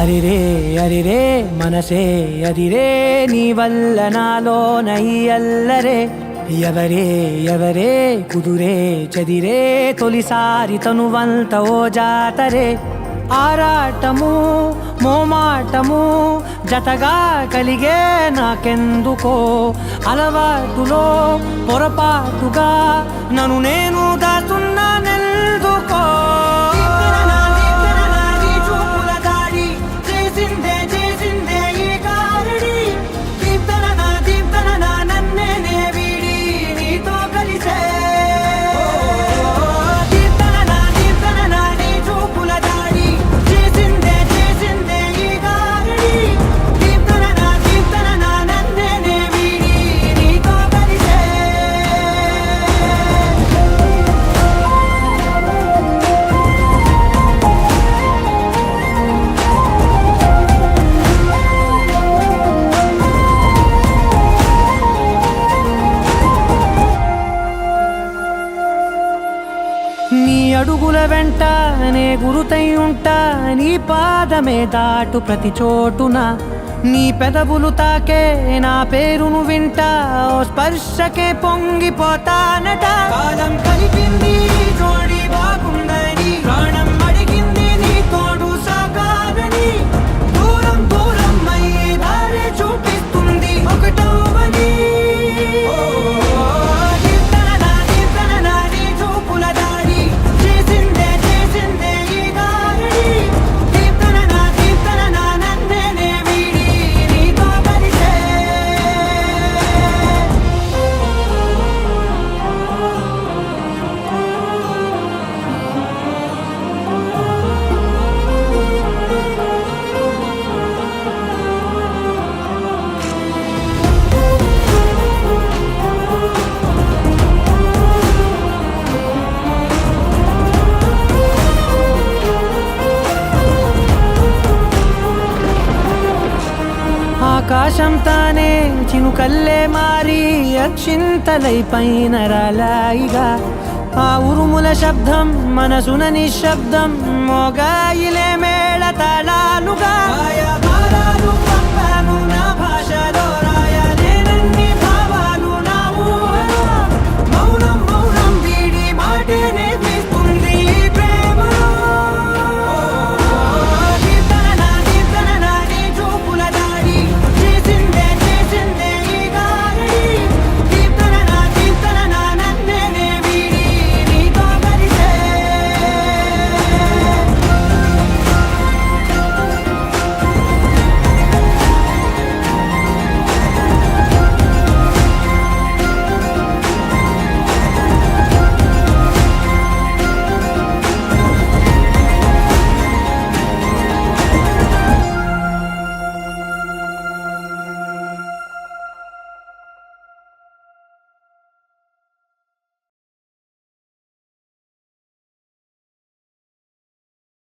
అరిరే అరిరే మనసే అరిరే నీ వల్ల నాలో నయ్యల్లరే ఎవరే ఎవరే కుదురే చదిరే తొలిసారి తనువంత ఓ జాతరే ఆరాటము మోమాటము జతగా కలిగే నాకెందుకో అలవాటులో పొరపాటుగా నన్ను నేను దాస్తున్నానెందుకో నీ అడుగుల వెంట నే గురుతై ఉంటా నీ పాదమే దాటు ప్రతి చోటున నీ పెదవులు తాకే నా పేరును వింటా ఓ స్పర్శకే పొంగిపోతానట కాలం కలిపింది జోడి బాగుందని ప్రాణం అడిగింది నీ తోడు సాగాలని దూరం దూరం అయ్యే దారి చూపిస్తుంది ఒకటవని ఆకాశం తానే చినుకల్లే మారి అక్షింతలై పైన రాలాయిగా ఆ ఉరుముల శబ్దం మనసున నిశ్శబ్దం మోగాయిలే